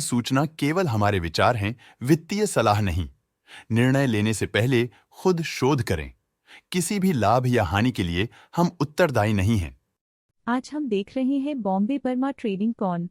सूचना केवल हमारे विचार हैं, वित्तीय सलाह नहीं। निर्णय लेने से पहले खुद शोध करें। किसी भी लाभ या हानि के लिए हम उत्तरदायी नहीं हैं। आज हम देख रहे हैं Bombay Burma trading corp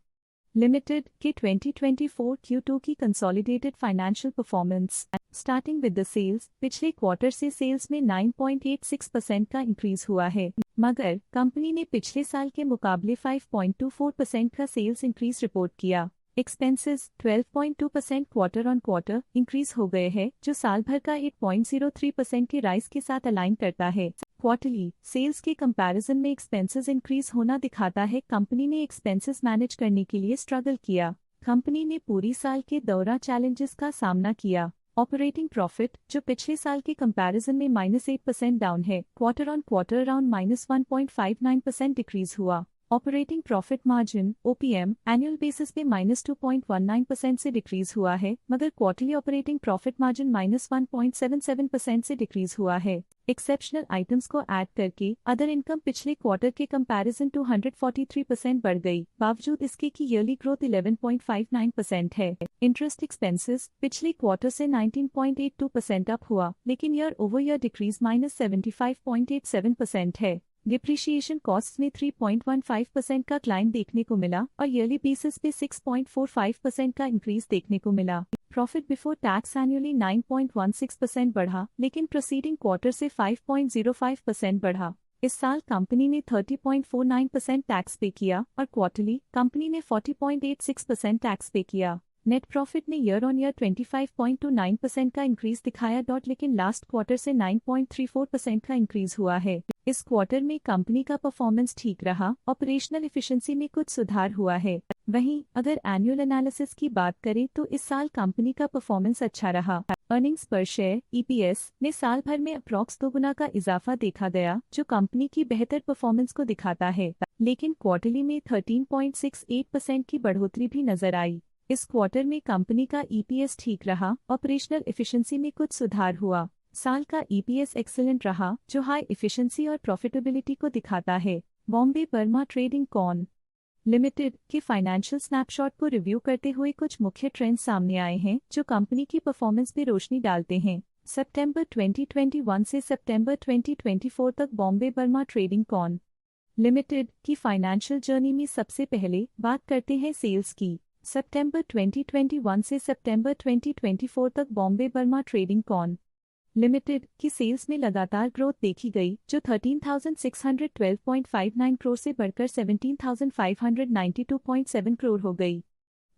limited के 2024 Q2 की consolidated financial performance. Starting with the sales, पिछले क्वार्टर से सेल्स में 9.86% का इंक्रीज हुआ है, मगर कंपनी ने पिछले साल के मुकाबले 5.24% का सेल्स इंक्रीज रिपोर्ट किया। Expenses 12.2% quarter on quarter increase हो गए हैं, जो साल भर का 8.03% के राइज के साथ अलाइन करता है। क्वार्टरली सेल्स के कंपैरिजन में एक्सपेंसेस इंक्रीज होना दिखाता है कंपनी ने एक्सपेंसेस मैनेज करने के लिए स्ट्रगल किया। कंपनी ने पूरी साल के दौरान चैलेंजेस का सामना किया। ऑपरेटिंग प्रॉफिट, जो पिछले साल के कंपैरिजन में -8% डाउन है, quarter on quarter around -1.59% decrease हुआ। Operating profit margin OPM annual basis पे -2.19% से डिक्रीज हुआ है, मगर क्वार्टरली ऑपरेटिंग प्रॉफिट मार्जिन -1.77% से डिक्रीज हुआ है। एक्सेप्शनल आइटम्स को ऐड करके अदर इनकम पिछले क्वार्टर के कंपैरिजन 243% बढ़ गई, बावजूद इसके कि ईयरली ग्रोथ 11.59% है। इंटरेस्ट एक्सपेंसेस पिछले क्वार्टर से 19.82% अप हुआ, लेकिन ईयर ओवर ईयर डिक्रीज -75.87% है। डिप्रिशिएशन कॉस्ट में 3.15% का क्लाइम देखने को मिला और ईयरली बेसिस पे 6.45% का इंक्रीज देखने को मिला। प्रॉफिट बिफोर टैक्स एनुअली 9.16% बढ़ा, लेकिन प्रोसीडिंग क्वार्टर से 5.05% बढ़ा। इस साल कंपनी ने 30.49% टैक्स पे किया और क्वार्टरली कंपनी ने 40.86% टैक्स पे किया। नेट प्रॉफिट ने ईयर ऑन ईयर 25.29% का इंक्रीज दिखाया, लेकिन लास्ट क्वार्टर से 9.34% का इंक्रीज हुआ है। इस क्वार्टर में कंपनी का परफॉर्मेंस ठीक रहा, ऑपरेशनल एफिशिएंसी में कुछ सुधार हुआ है। वहीं अगर एनुअल एनालिसिस की बात करें तो इस साल कंपनी का परफॉर्मेंस अच्छा रहा। अर्निंग्स पर शेयर EPS ने साल भर में अप्रॉक्स 2 गुना का इजाफा देखा गया, जो कंपनी की बेहतर परफॉर्मेंस को दिखाता है, लेकिन क्वार्टरली में 13.68% की बढ़ोतरी भी नजर आई। इस क्वार्टर में कंपनी का EPS ठीक रहा, ऑपरेशनल एफिशिएंसी में कुछ सुधार हुआ। साल का EPS एक्सीलेंट रहा, जो हाई एफिशिएंसी और प्रॉफिटेबिलिटी को दिखाता है। Bombay Burma trading corp limited के फाइनेंशियल स्नैपशॉट को रिव्यू करते हुए कुछ मुख्य ट्रेंड्स सामने आए हैं, जो कंपनी की परफॉर्मेंस पे रोशनी डालते हैं। सितंबर 2021 से सितंबर 2024 तक Bombay Burma trading corp limited की फाइनेंशियल जर्नी में सबसे पहले बात करते हैं सेल्स की। सितंबर 2021 से सितंबर 2024 तक Bombay Burma trading corp limited की सेल्स में लगातार ग्रोथ देखी गई, जो 13,612.59 करोड़ से बढ़कर 17,592.7 करोड़ हो गई।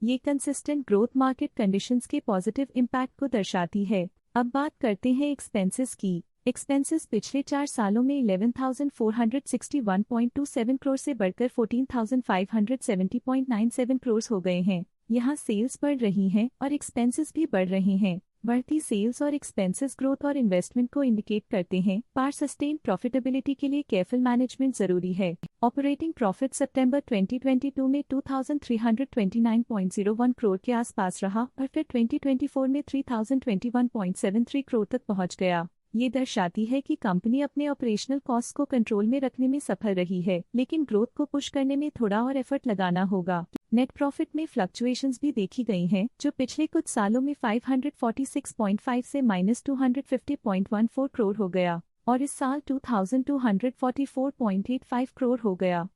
ये कंसिस्टेंट ग्रोथ मार्केट कंडीशंस के पॉजिटिव इम्पैक्ट को दर्शाती है। अब बात करते हैं एक्सपेंसेस की। एक्सपेंसेस पिछले 4 सालों में 11,461.27 करोड़ से बढ़कर 14,570.97 करोड़ हो गए हैं। यहाँ सेल्स बढ़ रही हैं और एक्सपेंसेस भी बढ़ रहे हैं। बढ़ती सेल्स और एक्सपेंसेस ग्रोथ और इन्वेस्टमेंट को इंडिकेट करते हैं, पर सस्टेन प्रॉफिटेबिलिटी के लिए केयरफुल मैनेजमेंट जरूरी है। ऑपरेटिंग प्रॉफिट सितंबर 2022 में 2,329.01 करोड़ के आसपास रहा और फिर 2024 में 3,021.73 करोड़ तक पहुंच गया। ये दर्शाती है कि कंपनी अपने ऑपरेशनल कॉस्ट को कंट्रोल में रखने में सफल रही है, लेकिन ग्रोथ को पुश करने में थोड़ा और एफर्ट लगाना होगा। नेट प्रॉफिट में फ्लक्चुएशंस भी देखी गई हैं, जो पिछले कुछ सालों में 546.5 से -250.14 करोड़ हो गया और इस साल 2,244.85 करोड़ हो गया।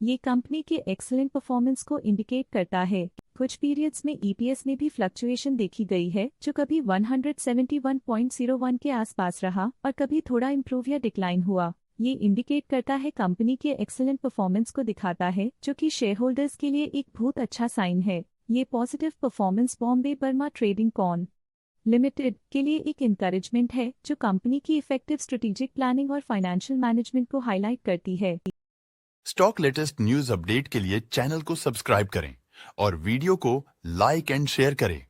ये कंपनी के एक्सीलेंट परफॉर्मेंस को इंडिकेट करता है। कुछ पीरियड्स में EPS में भी फ्लक्चुएशन देखी गई है, जो कभी 171.01 के आसपास रहा और कभी थोड़ा इम्प्रूव या डिक्लाइन हुआ। ये इंडिकेट करता है कंपनी के एक्सीलेंट परफॉर्मेंस को दिखाता है, जो कि शेयर होल्डर्स के लिए एक बहुत अच्छा साइन है। ये positive performance Bombay Burma trading corp limited के लिए एक इंकरेजमेंट है, जो कंपनी की इफेक्टिव स्ट्रेटेजिक प्लानिंग और फाइनेंशियल मैनेजमेंट को हाईलाइट करती है। स्टॉक लेटेस्ट न्यूज अपडेट के लिए चैनल को सब्सक्राइब करें और वीडियो को लाइक एंड शेयर करें।